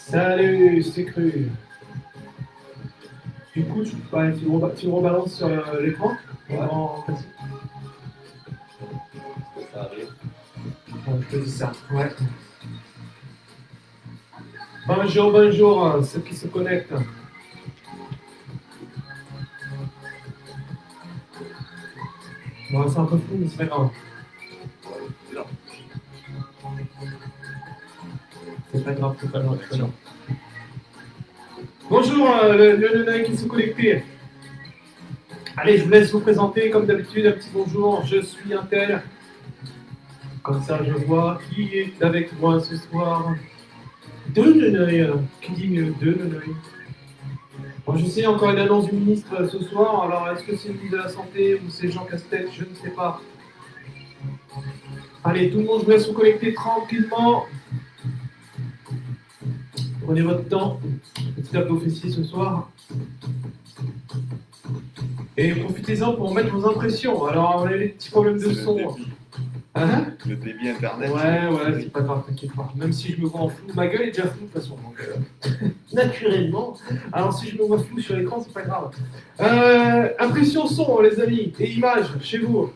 Salut, c'est cru. Du coup, tu le rebalances sur l'écran. Ouais. En classique. Ça arrive. Ouais, je te dis ça. Ouais. Bonjour, bonjour, ceux qui se connectent. Bon, c'est un peu flou, mais c'est pas grave. C'est pas grave, c'est pas grave, c'est pas grave. Bonjour, le nain qui se connectait. Allez, je vous laisse vous présenter comme d'habitude. Un petit bonjour, je suis un tel. Comme ça, je vois qui est avec moi ce soir. De Neneuil. Qui dit mieux de Neneuil? Bon, je sais encore une annonce du ministre ce soir. Alors, est-ce que c'est le ministre de la Santé ou c'est Jean Castex? Je ne sais pas. Allez, tout le monde, je vous laisse vous connecter tranquillement. Prenez votre temps. Petit tableau fessier ce soir. Et profitez-en pour mettre vos impressions. Alors, on a les petits problèmes de son. Hein? Le débit internet. Ouais, c'est pas grave, t'inquiète pas. Même si je me vois en flou, ma gueule est déjà floue de toute façon. Donc, naturellement. Alors, si je me vois flou sur l'écran, c'est pas grave. Impression son, les amis, et images chez vous.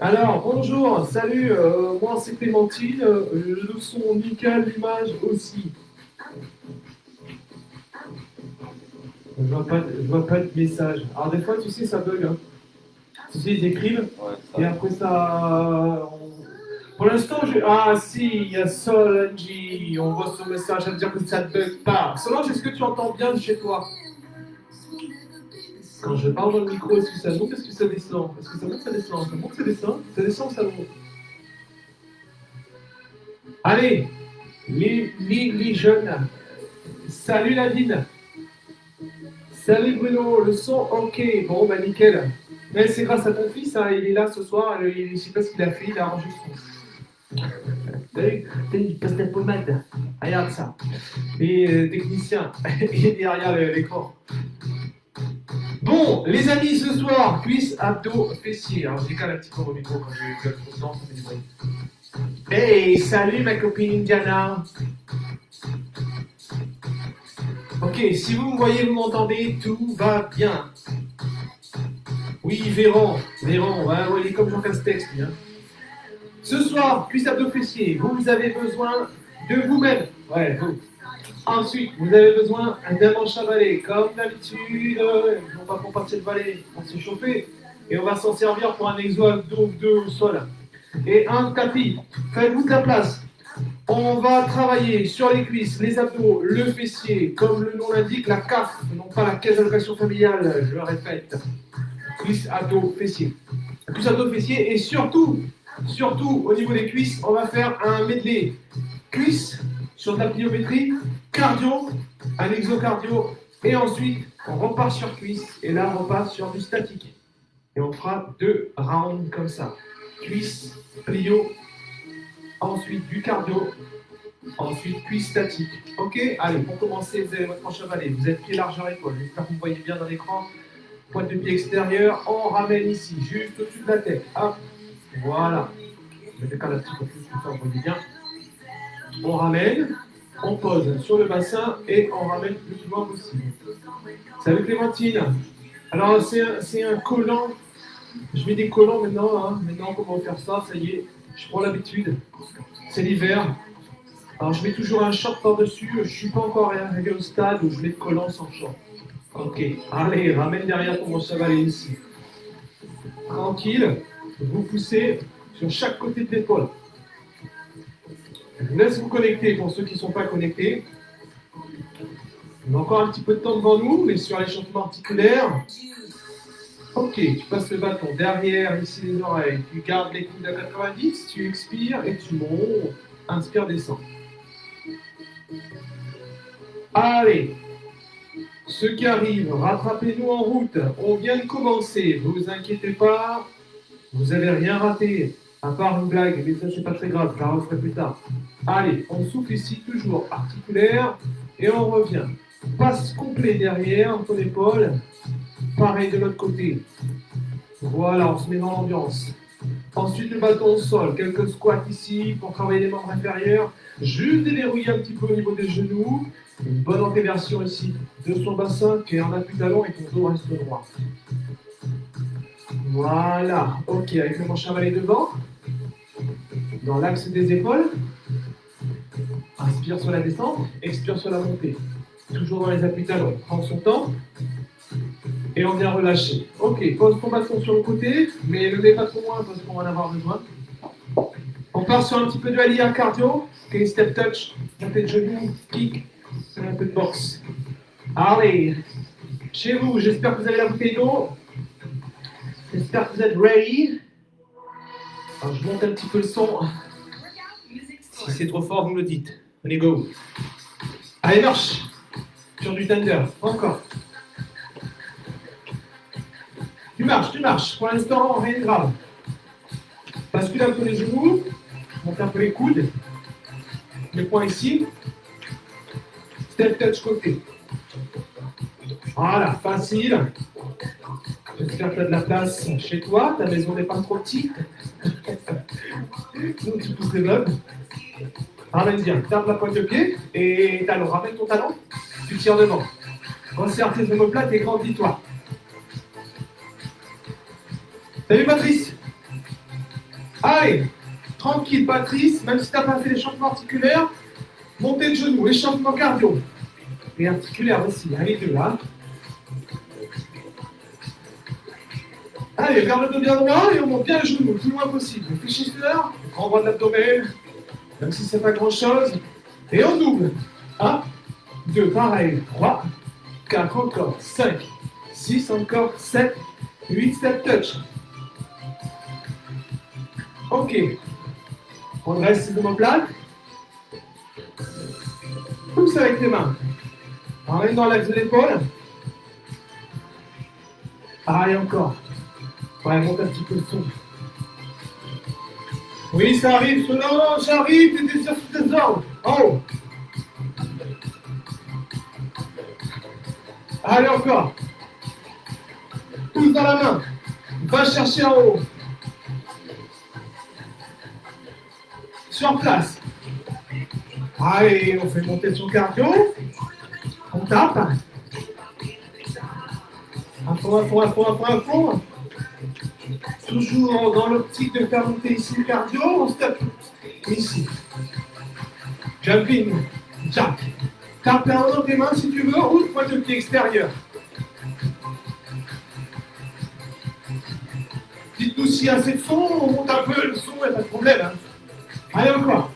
Alors, bonjour, salut, moi c'est Clémentine, le son nickel, l'image aussi. Je vois pas de message. Alors, des fois, tu sais, ça bug. Hein. Tu sais, ils écrivent, et après ça. Pour l'instant, Ah, si, il y a Solange, on voit son message, ça veut dire que ça ne bug pas. Solange, est-ce que tu entends bien de chez toi? Quand je parle dans le micro, est-ce que ça monte, est-ce que ça descend? Est-ce que ça monte, ça descend? Ça monte, ça descend? Ça descend ou ça monte? Allez, les jeunes. Salut Nadine. Salut Bruno, le son ok. Bon, bah nickel. Mais c'est grâce à ton fils, hein, il est là ce soir, je sais pas ce qu'il a fait, il a arrangé son. T'as vu, il passe la pommade. Regarde ça. Et technicien, il est derrière l'écran. Bon, les amis, ce soir, cuisse, abdos, fessiers. Alors, je décale un petit peu au micro quand je gueule trop de temps, ça fait du bruit. Hey, salut ma copine Indiana. Ok, si vous me voyez, vous m'entendez, tout va bien. Oui, Véran, ouais, il est comme Jean Castex, lui. Hein. Ce soir, cuisse, abdos, fessiers, vous avez besoin de vous-même. Ouais, vous. Ensuite, vous avez besoin d'un manche à balai. Comme d'habitude, on va pour passer le balai, on s'est chauffé. Et on va s'en servir pour un exo abdos 2 au sol. Et un tapis. Faites-vous de la place. On va travailler sur les cuisses, les abdos, le fessier. Comme le nom l'indique, la CAF, non pas la caisse d'allocation familiale, je le répète. Cuisses, abdos, fessier. Cuisses, abdos, fessier. Et surtout, au niveau des cuisses, on va faire un medley. Cuisses sur de la pliométrie, cardio, un exocardio, et ensuite on repart sur cuisse, et là on repart sur du statique. Et on fera 2 rounds comme ça. Cuisse, plio, ensuite du cardio, ensuite cuisse statique. Ok? Allez, pour commencer, vous avez votre manche à balai, vous êtes pied largeur épaule, j'espère que vous voyez bien dans l'écran. Pointe de pied extérieure, on ramène ici, juste au-dessus de la tête. Hop, voilà. Je vais décaler un petit peu plus, comme ça vous voyez bien. On ramène, on pose sur le bassin et on ramène le plus loin possible. Salut Clémentine. Alors c'est un collant. Je mets des collants maintenant. Hein. Maintenant, comment faire ça? Ça y est, je prends l'habitude. C'est l'hiver. Alors je mets toujours un short par-dessus. Je ne suis pas encore arrivé au stade où je mets le collant sans short. Ok. Allez, ramène derrière ton manche à balai ici. Tranquille. Vous poussez sur chaque côté de l'épaule. Je vous laisse vous connecter pour ceux qui ne sont pas connectés. On a encore un petit peu de temps devant nous, mais sur l'échauffement articulaire. Ok, tu passes le bâton derrière, ici les oreilles. Tu gardes les coudes à 90, tu expires et tu montes. Inspire, descend. Allez, ceux qui arrivent, rattrapez-nous en route. On vient de commencer, ne vous inquiétez pas. Vous n'avez rien raté, à part une blague, mais ça c'est pas très grave, je la referai plus tard. Allez, on souffle ici, toujours articulaire, et on revient. Passe complet derrière, ton épaule. Pareil de l'autre côté. Voilà, on se met dans l'ambiance. Ensuite, le bâton au sol. Quelques squats ici pour travailler les membres inférieurs. Juste déverrouiller un petit peu au niveau des genoux. Une bonne antéversion ici de son bassin qui est en appui talon et ton dos reste droit. Voilà. Ok, avec le manche avalé devant. Dans l'axe des épaules. Inspire sur la descente, expire sur la montée. Toujours dans les appuis talons. Prends son temps. Et on vient relâcher. Ok, pose ton bâton sur le côté, mais ne le mets pas trop loin parce qu'on va en avoir besoin. On part sur un petit peu de alia cardio. Ok, step touch, montée de genoux, kick, et un peu de boxe. Allez, chez vous, j'espère que vous avez la bouteille d'eau. J'espère que vous êtes ready. Alors, je monte un petit peu le son. Si c'est trop fort, vous me le dites. Allez, go. Allez, marche. Sur du thunder. Encore. Tu marches. Pour l'instant, rien de grave. Bascule un peu les genoux. Monte un peu les coudes. Les poings ici. Step touch côté. Voilà, facile. J'espère que tu as de la place chez toi. Ta maison n'est pas trop petite. Sinon, tu pousses les meubles. Ramène bien. Tape la pointe de pied. Et talon. Ramène ton talon. Tu tires devant. Resserre tes omoplates et grandis-toi. Salut Patrice. Allez, tranquille Patrice, même si tu n'as pas fait l'échauffement articulaire, montée de genoux, échauffement cardio. Et articulaire aussi, les deux là. Allez, garde le dos bien droit et on monte bien les genoux le plus loin possible. Fléchisseur, renvoi de l'abdomen, même si c'est pas grand chose. Et on double. 1, 2, pareil. 3, 4 encore. 5, 6 encore. 7, 8, step touch. Ok. On dresse ses omoplates. Pousse avec les mains. Ramène dans l'axe de l'épaule. Pareil encore. Ouais, monte un petit peu le son. Oui, ça arrive. Non, j'arrive. T'étais sur tes ordres. Oh. Allez, encore. Pousse dans la main. Va chercher en haut. Sur place. Allez, on fait monter son cardio. On tape. À fond. Toujours dans l'optique de faire monter ici le cardio, on step ici. Jumping, jack. Tape la main dans tes mains si tu veux, ou pointe de pied extérieur. Dites-nous s'il y a assez de son, on monte un peu le son, il n'y a pas de problème. Hein. Allez, encore.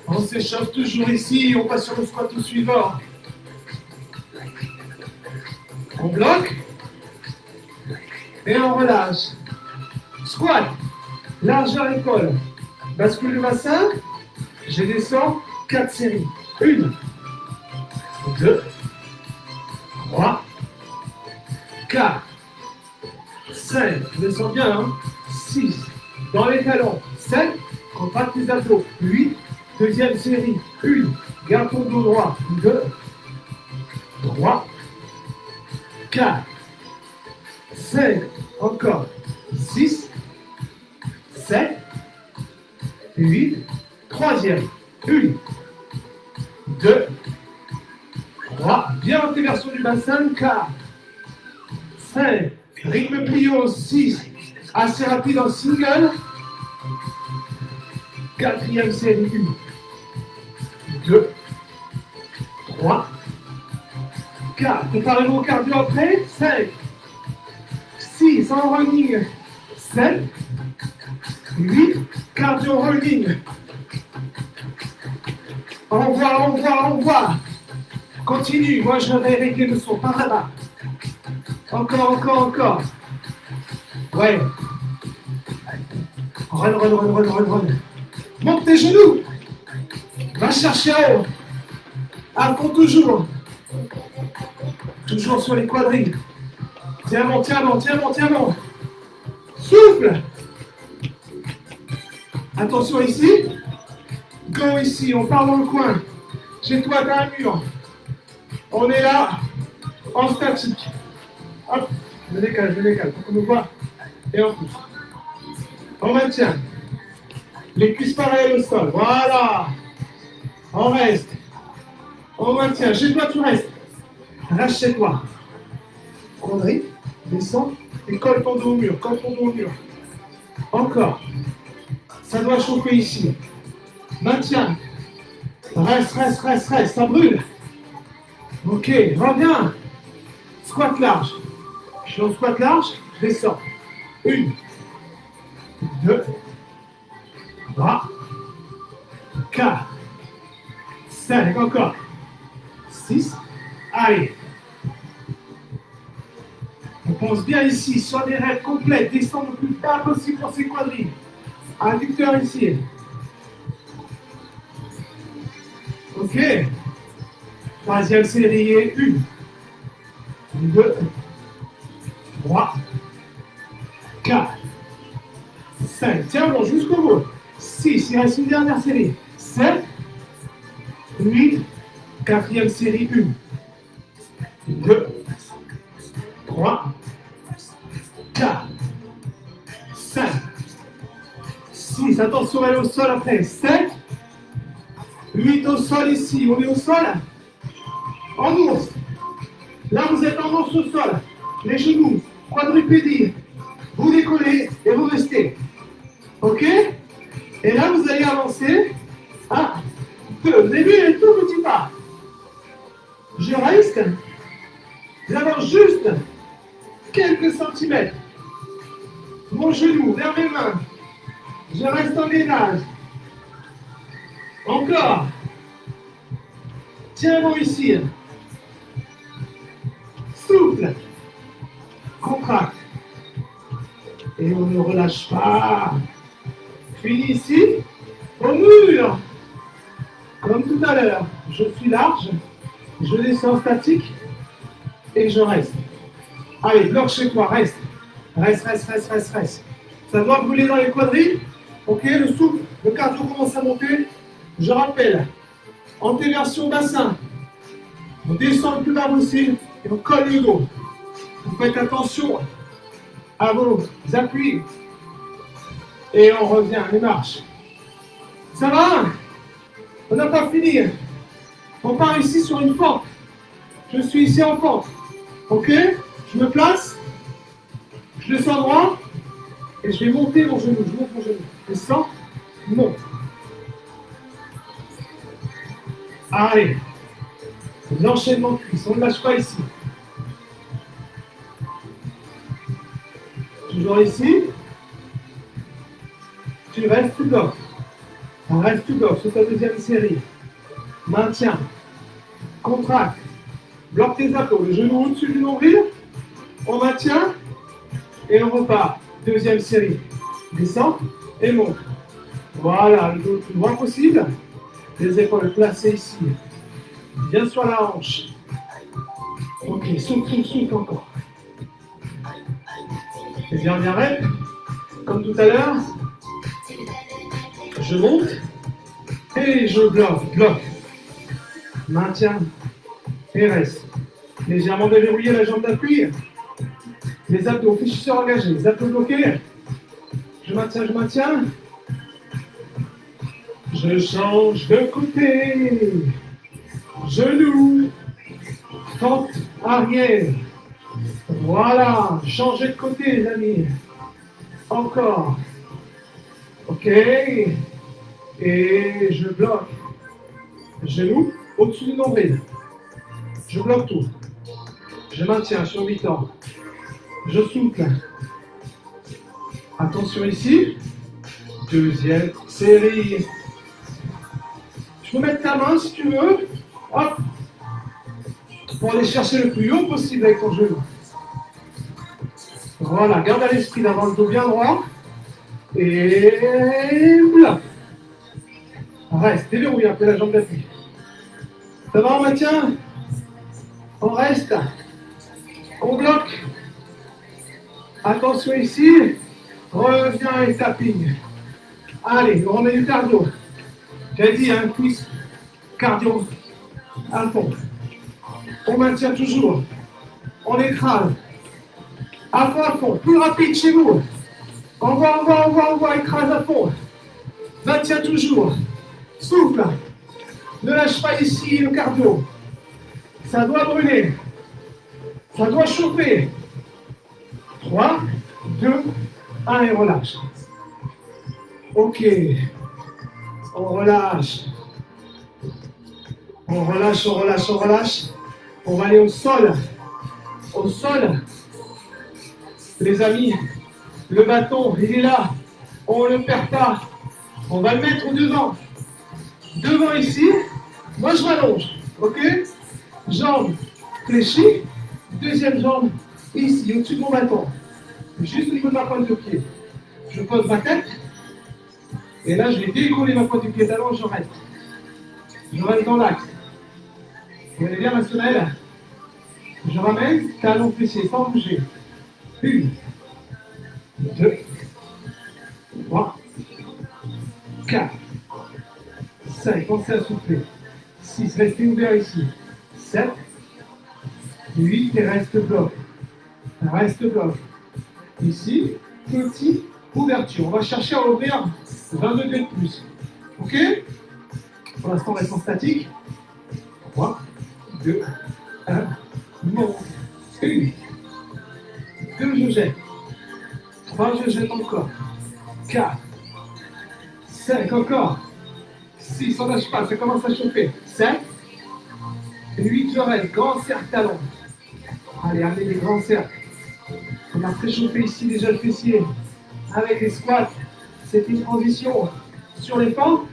On s'échauffe toujours ici, on passe sur le squat tout suivant. On bloque. Et on relâche. Squat. Largeur épaule. Bascule le bassin. Je descends. 4 séries. 1, 2, 3, 4, 5. Je descends bien, hein. 6. Dans les talons. 7. Contracte tes abdos. 8. Deuxième série. 1. Garde ton dos droit. 2, 3, 4, 5. Encore. 6, 7, 8. Troisième. 1, 2, 3. Bien antéversion du bassin. 4, 5. Rythme plio. 6. Assez rapide en single. Quatrième série. 1, 2, 3, 4. Préparez-vous au cardio après. 5, 6 en running. 7, 8. Cardio running. On voit. Continue. Moi, je vais régler le son par là-bas. Encore. Ouais. Run. Monte tes genoux. Va chercher en haut. À fond toujours. Toujours sur les quadrilles. Tiens bon. Souffle. Attention ici. Go ici. On part dans le coin. Chez toi, t'as un mur. On est là. En statique. Hop. Je me décale pour qu'on me voit. Et on pousse. On maintient. Les cuisses parallèles au sol. Voilà. On reste. On maintient. Chez toi, tu restes. Reste chez toi. Connerie. Descends. Et colle ton dos au mur. Colle ton dos au mur. Encore. Ça doit chauffer ici. Maintiens. Reste. Ça brûle. Ok. Reviens. Squat large. Je suis en squat large. Je descends. 1, 2, 3, 4, 5, encore. 6. Allez. On pense bien ici, sur des raids complètes, descendre le plus bas possible pour ces quadrilles. Adducteur ici. Ok. Troisième série et 1, 2, 3, 4, 5. Tiens bon, jusqu'au bout. 6. Il reste une dernière série. 7, 8, quatrième série 1, 2, 3, 4, 5, 6. Attention, elle est au sol après. 7, 8 au sol ici. On est au sol. En ours. Là, vous êtes en ours au sol. Les genoux, quadrupédie. Vous décollez et vous restez. Ok? Et là, vous allez avancer. 1, 2. Vous avez vu les tout petits pas. Je reste. J'avance juste quelques centimètres. Mon genou vers mes mains. Je reste en gainage. Encore. Tiens bon ici. Souffle. Contracte. Et on ne relâche pas. Fini ici. Au mur. Comme tout à l'heure. Je suis large. Je descends statique. Et je reste. Allez, bloque chez toi. Reste. Reste. Ça doit brûler dans les quadrilles. Ok, le souffle, le cardio commence à monter. Je rappelle. Antéversion bassin. On descend le plus bas possible. Et on colle le dos. Vous faites attention à vos appuis. Et on revient, les marches. Ça va? On n'a pas fini. On part ici sur une fente. Je suis ici en fente. Ok? Je me place. Je descends droit. Et je vais monter mon genou. Je monte mon genou. Descends. Monte. Allez. L'enchaînement de cuisses. On ne lâche pas ici. Toujours ici. Tu restes, tu bloques. On reste, tu bloques. C'est ta deuxième série. Maintiens. Contracte. Bloque tes abdos. Le genou au-dessus du nombril. On maintient. Et on repart. Deuxième série. Descends et monte. Voilà, le dos le plus droit possible. Les épaules placées ici. Bien sur la hanche. Ok, souffle encore. Et dernière rep. Comme tout à l'heure. Je monte. Et je bloque. Maintiens. Et reste. Légèrement déverrouiller la jambe d'appui. Les abdos fléchisseurs engagés. Les abdos bloqués. Je maintiens. Je change de côté. Genou. Fente arrière. Voilà. Changez de côté, les amis. Encore. Ok. Et je bloque. Genou au-dessus du nombril. Je bloque tout. Je maintiens sur 8 ans. Je souffle. Attention ici. Deuxième série. Je peux mettre ta main si tu veux. Hop. Pour aller chercher le plus haut possible avec ton genou. Voilà. Garde à l'esprit d'avoir le dos bien droit. Et bloc. Reste. Déverrouille un peu la jambe d'appui. Ça va, on maintient? On reste. On bloque. Attention ici. Reviens et tapping. Allez, on remet du cardio. J'ai dit, un quiz cardio à fond. On maintient toujours. On écrase. À fond. Plus rapide chez vous. Envoie, écrase à fond. Maintiens toujours. Souffle. Ne lâche pas ici le cardio. Ça doit brûler. Ça doit chauffer. 3, 2, 1 et relâche. Ok. On relâche. On relâche. On va aller au sol. Au sol. Les amis, le bâton, il est là. On ne le perd pas. On va le mettre devant. Devant ici. Moi, je m'allonge. Ok? Jambe fléchie. Deuxième jambe ici, au-dessus de mon bâton. Juste au niveau de ma pointe de pied. Je pose ma tête. Et là, je vais décoller ma pointe de pied talon, je reste. Je reste dans l'axe. Vous voyez bien ma semelle? Je ramène, talon fessier, sans bouger. 1, 2, 3, 4, 5, pensez à souffler. 6, restez ouvert ici. 7, 8 et reste bloc. Reste bloc. Ici, petite ouverture. On va chercher à ouvrir 20 degrés de plus. Ok? Pour l'instant, reste en statique. 3, 2, 1, monte. 1, 2, je jette. 3, je jette encore. 4, 5, encore. 6, on lâche pas, ça commence à chauffer. 7, 8, je reste. Grand cercle talon. Allez, amenez des grands cercles. On a préchauffé ici déjà le fessier. Avec les squats, c'est une transition sur les pentes.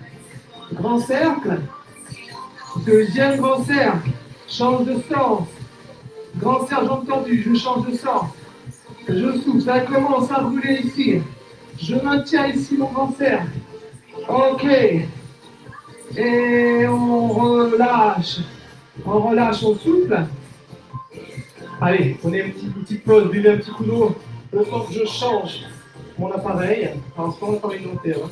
Grand cercle. Deuxième grand cercle. Change de sens. Grand cercle, jambes tendues. Je change de sens. Je souffle. Ça commence à brûler ici. Je maintiens ici mon grand cercle. Ok. Et on relâche. On souffle. Allez, prenez une petite pause, buvez un petit coup d'eau. Le temps que je change mon appareil. Alors, c'est pas mon appareil dentaire.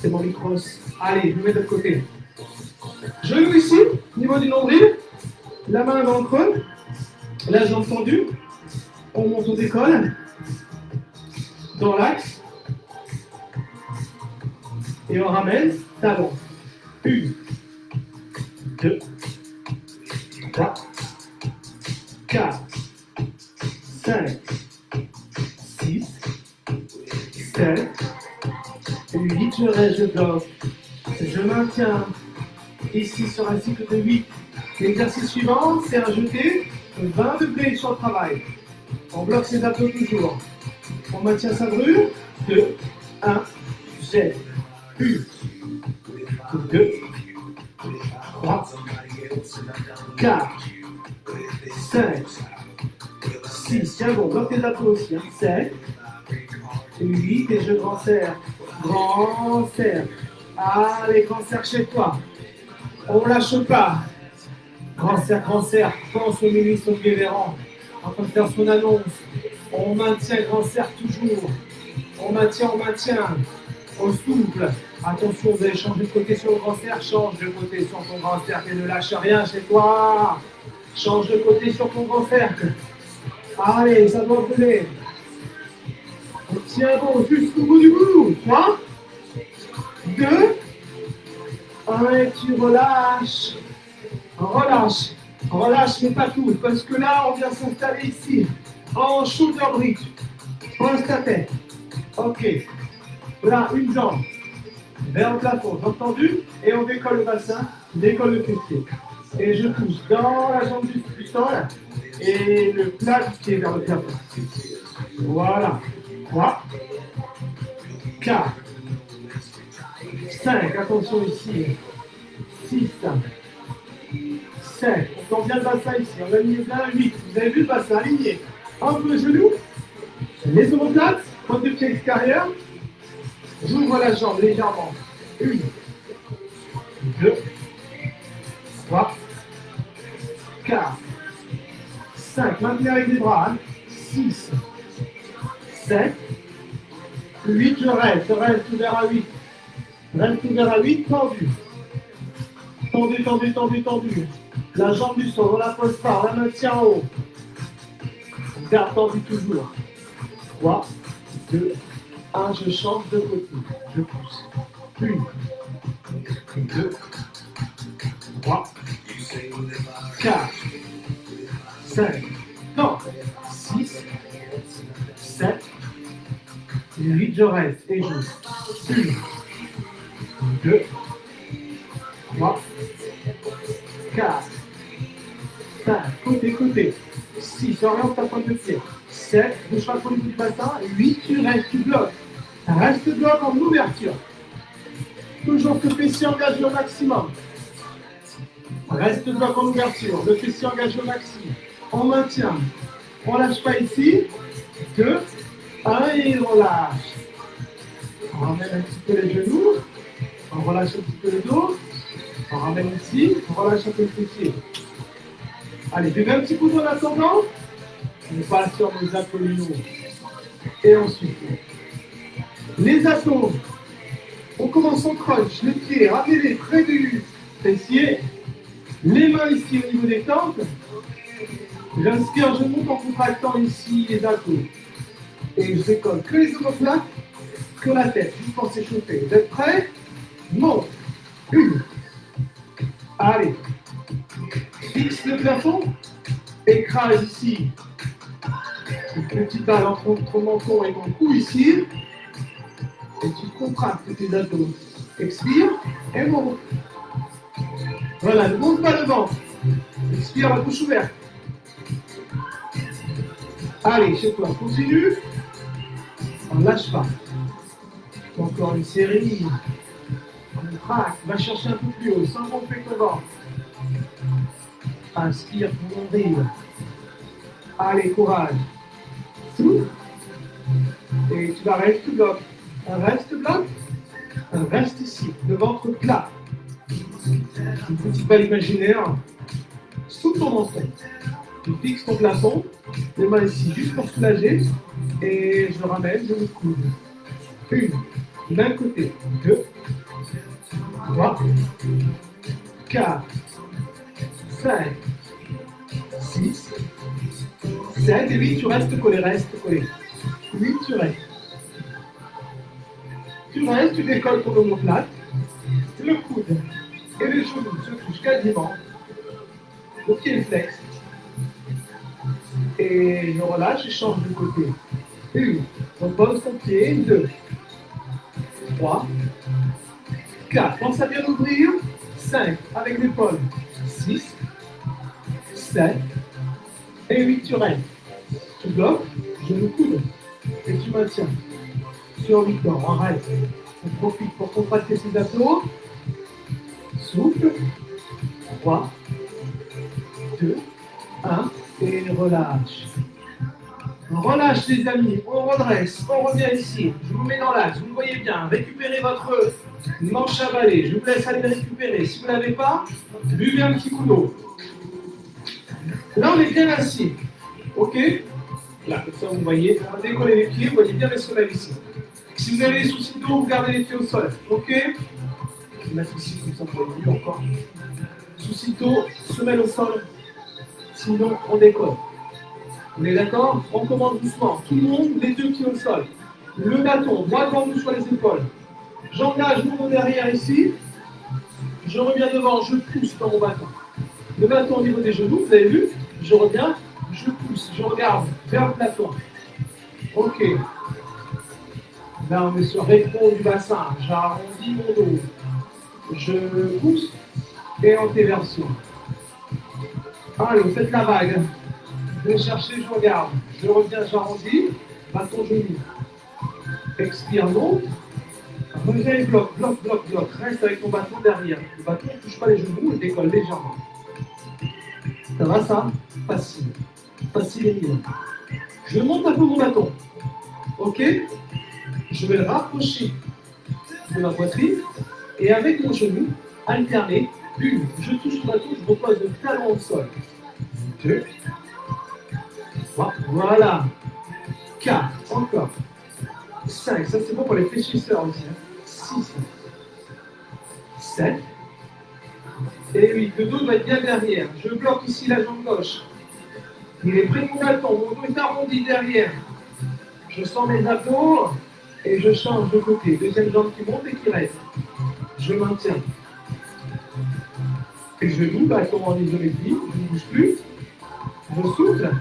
C'est mon micro. Allez, je me mets de l'autre côté. Genou ici, au niveau du nombril. La main dans le creux. La jambe tendue. On monte, on décolle. Dans l'axe. Et on ramène. Talon. 1, 2, 3, 4, 5, 6, 7, 8, je reste, je bloque. Je maintiens ici sur un cycle de 8. L'exercice suivant, c'est un jeté 20 degrés sur le travail. On bloque ses abdos toujours. On maintient sa brûle. 2, 1, jette. 1, 2, 3, 4, 5, 6, tiens bon, bloque tes abdos aussi, 7, 8, et je grand cercle, allez, grand cercle chez toi, on ne lâche pas, grand cercle, pense au ministre Olivier Véran, en train de faire son annonce, on maintient grand cercle toujours, on maintient, on souffle, attention, vous allez changer de côté sur le grand cercle, change de côté sur ton grand cercle et ne lâche rien chez toi. Change de côté sur ton grand cercle. Allez, ça doit brûler. On tient bon jusqu'au bout du bout. 3, 2, 1 et tu relâches. Relâche, mais pas tout. Parce que là, on vient s'installer ici. En shoulder bridge. Pose ta tête. Ok. Là, une jambe. Vers le plafond. Entendu? Et on décolle le bassin. Décolle le fessier. Et je pousse dans la jambe du sol et le plat du pied vers le plafond. Voilà. 3, 4, 5, attention ici. 6, 7, on tend bien le bassin ici. On a mis bien 8. Vous avez vu le bassin aligné. Entre le genou, les omoplates, pointe de pied extérieur. J'ouvre la jambe légèrement. 1, 2, 3, 4, 5, maintenez avec les bras, 6, 7, 8, je reste ouvert à 8, tendu, tendu, la jambe du sol, on la pose pas, on la maintient en haut, Garde tendu toujours. 3, 2, 1, je change de côté. Je pousse. 1, 2, 3, 4, 5, non, 6, 7, 8, je reste et je 1, 2, 3, 4, 5, côté, côté, 6, oriente ta pointe de pied, 7, bouge pas trop le bout du bassin, 8, tu restes, tu bloques. Reste bloc en ouverture. Toujours que fessier engagé au maximum. Reste bloc en ouverture, le fessier engagé au maximum. On maintient. On lâche pas ici. 2, 1 et on relâche. On ramène un petit peu les genoux. On relâche un petit peu le dos. On ramène ici. On relâche un peu le fessier. Allez, buvez un petit coup en attendant. On passe sur nos abdominaux. Et ensuite, les abdos. On commence en crunch. Les pieds, ramenez-les près du fessier. Les mains ici au niveau des tempes. J'inspire, je monte en contractant ici les abdos. Et je décolle que les omoplates, que la tête, juste pour s'échauffer. Vous êtes prêts? Monte. 1. Allez. Fixe le plafond. Écrase ici. Une petite balle entre ton menton et ton cou ici. Et tu contractes tes abdos. Expire et monte. Voilà, ne monte pas le ventre. Expire la bouche ouverte. Allez, chez toi, continue. On ne lâche pas. Encore une série. On traque. Va chercher un peu plus haut, sans gonfler ton ventre. Inspire pour ouvrir. Allez, courage. Souffle. Et tu vas rester bloc. Reste bloc. Reste ici. Le ventre plat. Une petite balle imaginaire. Sous ton menton. Tu fixes ton plafond. Les mains ici, juste pour soulager. Et je le ramène, je me coude. 1. D'un côté. 2. 3. 4. 5. 6. 7 et 8, tu restes collé, reste collé. 8, tu restes. Tu restes, tu décolles ton omoplate. Le coude et les genoux se touchent quasiment. Le pied est flex. Et je relâche et change de côté. 1. On pose ton pied. 2. 3. 4. Pense à bien ouvrir. 5. Avec l'épaule. 6. 7. Et 8, tu restes. Tu bloques. Genou coude. Et tu maintiens. Sur 8 ans, on reste. On profite pour contracter ses abdos. Souffle. 3, 2, 1. Et relâche. Relâche les amis. On redresse. On revient ici. Je vous mets dans l'axe. Vous me voyez bien. Récupérez votre manche à balai. Je vous laisse aller récupérer. Si vous ne l'avez pas, buvez un petit coup d'eau. Là, on est bien assis. Ok? Là, comme ça, vous voyez. On va décoller les pieds. Vous voyez bien les semelles ici. Si vous avez des soucis d'eau, vous gardez les pieds au sol. Ok? Je vais mettre ici, comme ça, vous voyez mieux encore. Soucis d'eau, semelle au sol. Sinon, on décolle. On est d'accord? On commence doucement. Tout le monde, les deux pieds au sol. Le bâton, droit devant vous sur les épaules. J'engage mon derrière ici. Je reviens devant, je pousse dans mon bâton. Le bâton au niveau des genoux, vous avez vu? Je reviens, je pousse, je regarde vers le plafond. Ok. Là, on est sur rétro du bassin. J'arrondis mon dos. Je pousse et antéversion. Allez, vous faites la vague. Je vais chercher, je regarde. Je reviens, j'arrondis. Bâton genou. Expire, monte. Reviens et bloc, bloc, bloc, bloc. Reste avec ton bâton derrière. Le bâton ne touche pas les genoux, il décolle légèrement. Ça va ça? Facile. Facile et mieux. Je monte un peu mon bâton. Ok? Je vais le rapprocher de ma poitrine. Et avec mon genou, alterner. 1. Je touche le bâton, je repose le talon au sol. 2. 3. Voilà. 4. Encore. 5. Ça c'est bon pour les fléchisseurs aussi. 6. 7. Et 8. Le dos doit être bien derrière. Je bloque ici la jambe gauche. Il est près de mon bâton, mon dos est arrondi derrière. Je sens mes abdos et je change de côté. Deuxième jambe qui monte et qui reste. Je maintiens. Et je loue, bâton en isométrie, je ne bouge plus. Je souffle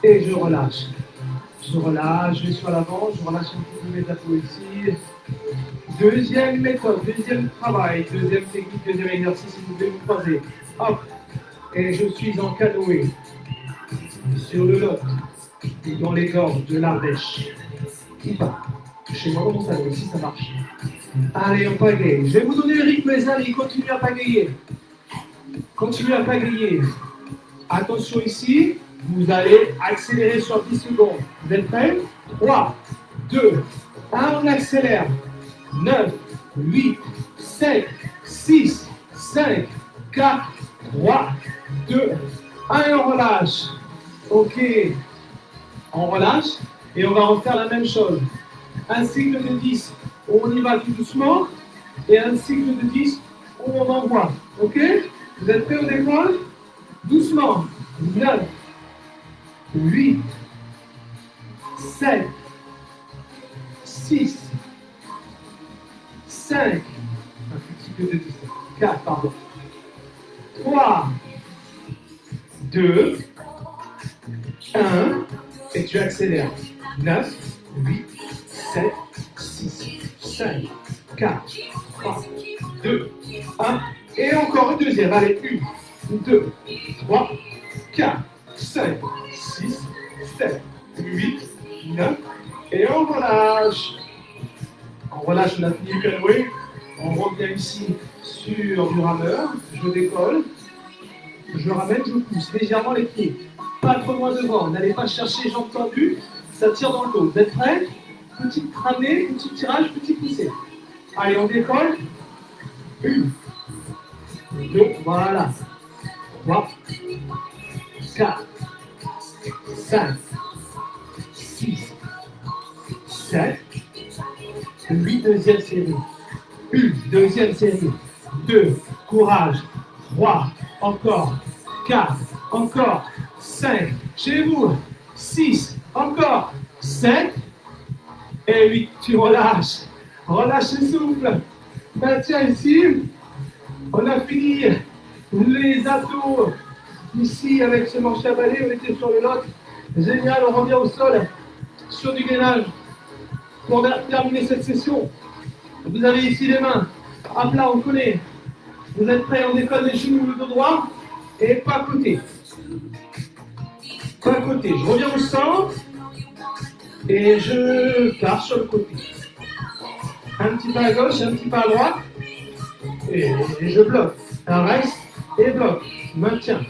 et je relâche. Je relâche, je vais sur l'avant, je relâche un petit peu mes abdos ici. Deuxième méthode, deuxième travail, deuxième technique, deuxième exercice, si vous voulez vous croiser. Hop, et je suis en canoë sur le lot et dans les gorges de l'Ardèche. Ou pas. Chez moi, dans mon salon, ici, ça marche. Allez, on pagaie. Je vais vous donner le rythme, les amis. Continuez à pagayer. Continuez à pagayer. Attention ici, vous allez accélérer sur 10 secondes. Vous êtes prêts? 3, 2, 1, on accélère. 9, 8, 7, 6, 5, 4, 3, 2, 1 et on relâche. Ok, on relâche et on va refaire la même chose. Un cycle de 10 où on y va tout doucement et un cycle de 10 où on envoie. Ok? Vous êtes prêts au départ? Doucement. 9, 8, 7, 6, 5, un cycle de 10, 4, pardon. 3, 2, 1, et tu accélères. 9, 8, 7, 6, 5, 4, 3, 2, 1. Et encore une deuxième. Allez, 1, 2, 3, 4, 5, 6, 7, 8, 9. Et on relâche. On relâche, on a fini le canoë. On revient ici sur du rameur. Je décolle. Je ramène, je pousse légèrement les pieds. Pas trop loin devant. N'allez pas chercher jambes tendues. Ça tire dans le dos. Vous êtes prêts? Petite tramée, petit tirage, petit poussé. Allez, on décolle. 1, 2, voilà. 3, 4, 5, 6, 7, 8, deuxième série. 1, deuxième série. 2, courage. 3, encore. 4, encore. 5, chez vous. 6, encore. 7 et 8, tu relâches. Relâche le souffle. Maintiens ici. On a fini les abdos ici avec ce manche à balai. On était sur le lot. Génial, on revient au sol sur du gainage pour terminer cette session. Vous avez ici les mains à plat, on connaît. Vous êtes prêts, on décolle les genoux, le dos droit et pas côté. Pas côté. Je reviens au centre et je pars sur le côté. Un petit pas à gauche, un petit pas à droite et je bloque. Un reste et bloque. Maintiens.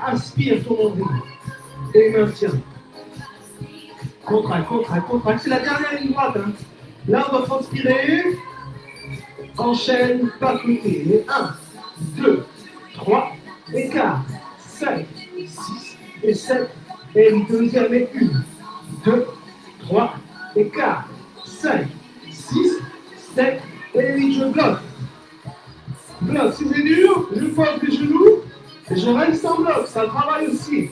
Aspire ton nombril et maintiens. Contracte, contracte, contracte. C'est la dernière ligne droite. Hein. Là, on va transpirer. Enchaîne, pas côté. Et 1, 2, 3, et 4, 5, 6, et 7, et une deuxième, et 1, 2, 3, et 4, 5, 6, 7, et 8. Je bloque. Bloc. Si c'est dur, je pose les genoux, et je reste en bloc. Ça travaille aussi.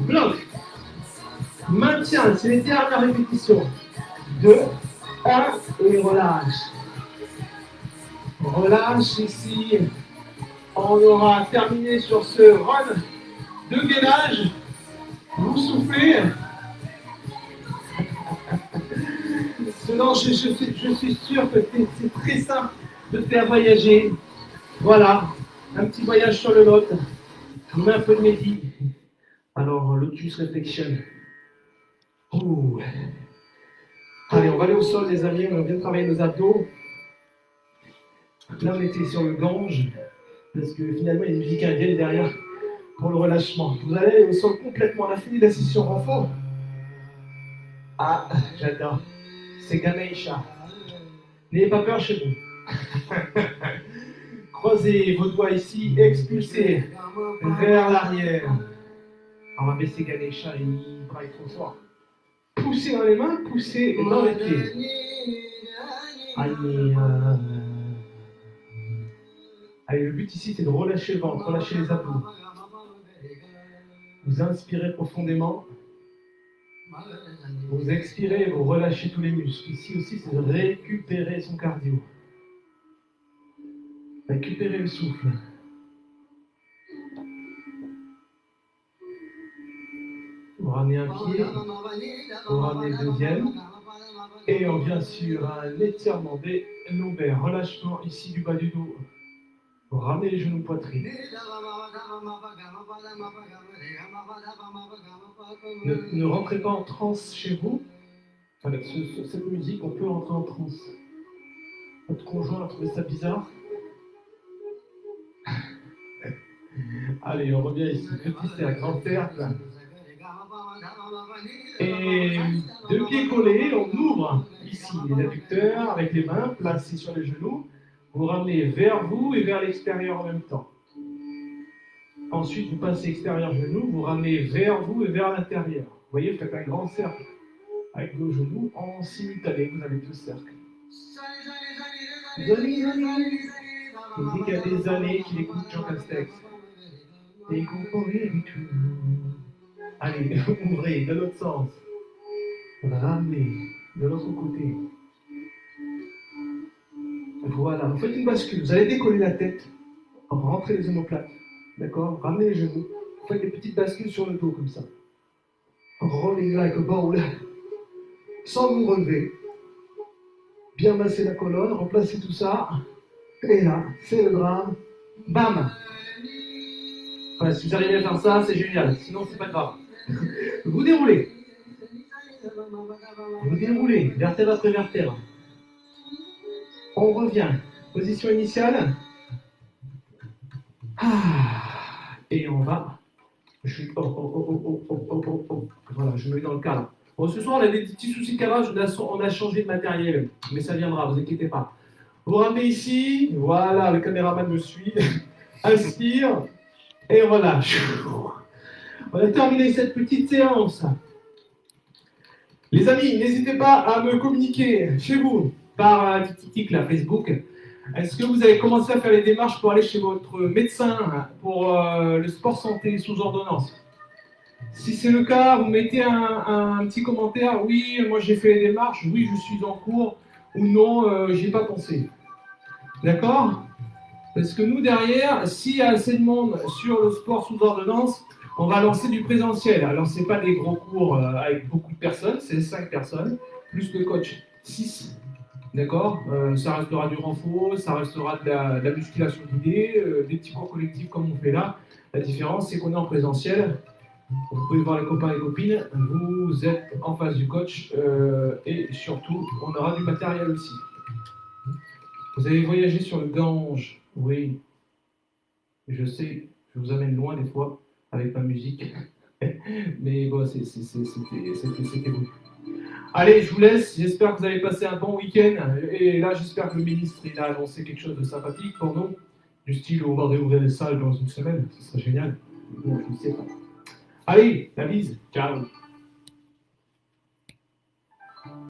Bloc. Maintiens, c'est les dernières répétitions. 2, 1, et relâche. Relâche ici. On aura terminé sur ce run de gainage. Vous soufflez. Sinon, je suis sûr que c'est très simple de faire voyager. Voilà, un petit voyage sur le lot. Je mets un peu de médi. Alors, Lotus Reflection. Ouh. Allez, on va aller au sol, les amis. On vient de travailler nos abdos. Là, on était sur le Gange. Parce que finalement, il y a une musique indienne derrière pour le relâchement. Vous allez aller au sol complètement. On a fini la session renfort. Ah, j'adore. C'est Ganesha. N'ayez pas peur chez vous. Croisez vos doigts ici, expulsez vers l'arrière. On va baisser Ganesha, il braille trop fort. Poussez dans les mains, poussez dans les pieds. Allez, allez, le but ici, c'est de relâcher le ventre, relâcher les abdos. Vous inspirez profondément. Vous expirez, vous relâchez tous les muscles. Ici aussi, c'est de récupérer son cardio. Récupérer le souffle. Vous ramenez un pied, vous ramenez le deuxième. Et on vient sur un étirement des lombaires. Relâchement ici du bas du dos. Vous ramenez les genoux poitrine. Ne rentrez pas en transe chez vous. Avec cette musique, on peut rentrer en transe. Votre conjoint a trouvé ça bizarre. Allez, on revient ici. Petit cercle, grand cercle. Et deux pieds collés, on ouvre ici les adducteurs avec les mains placées sur les genoux. Vous ramenez vers vous et vers l'extérieur en même temps. Ensuite, vous passez extérieur genou, vous ramenez vers vous et vers l'intérieur. Vous voyez, vous faites un grand cercle avec vos genoux en simultané. Vous avez deux cercles. Zoli. Il dit qu'il y a des années qu'il écoute Jean Castex. Et comparez tout. Allez, ouvrez de l'autre sens. Ramenez de l'autre côté. Voilà, vous faites une bascule. Vous allez décoller la tête, rentrez les omoplates. D'accord? Ramenez les genoux. Vous faites des petites bascules sur le dos comme ça. Rolling like a ball. Sans vous relever. Bien masser la colonne, remplacez tout ça. Et là, c'est le drame. Bam! Voilà, si vous arrivez à faire ça, c'est génial. Sinon, c'est pas grave. Vous déroulez. Vous déroulez, vertèbre après vertèbre. On revient. Position initiale. Et on va. Voilà, je me mets dans le cadre. Bon, ce soir, on a des petits soucis de cadrage. On a changé de matériel. Mais ça viendra, vous inquiétez pas. Vous ramenez ici. Voilà, le caméraman me suit. Inspire. Et relâche. On a terminé cette petite séance. Les amis, n'hésitez pas à me communiquer chez vous par tic là, Facebook. Est-ce que vous avez commencé à faire les démarches pour aller chez votre médecin pour le sport santé sous ordonnance? Si c'est le cas, vous mettez un petit commentaire. Oui, moi j'ai fait les démarches. Oui, je suis en cours. Ou non, j'y ai pas pensé. D'accord? Parce que nous, derrière, s'il y a assez de monde sur le sport sous ordonnance, on va lancer du présentiel. Alors, ce n'est pas des gros cours avec beaucoup de personnes, c'est 5 personnes, plus le coach 6. D'accord? Ça restera du renfort, ça restera de la musculation guidée, des petits cours collectifs comme on fait là. La différence, c'est qu'on est en présentiel. Vous pouvez voir les copains et les copines, vous êtes en face du coach et surtout, on aura du matériel aussi. Vous avez voyagé sur le Gange, oui. Je sais, je vous amène loin des fois avec ma musique. Mais bon, c'était vous. Allez, je vous laisse. J'espère que vous avez passé un bon week-end. Et là, j'espère que le ministre il a annoncé quelque chose de sympathique pour nous. Du style, on va réouvrir les salles dans une semaine. Ce serait génial. Bon, je ne sais pas. Allez, la bise. Ciao.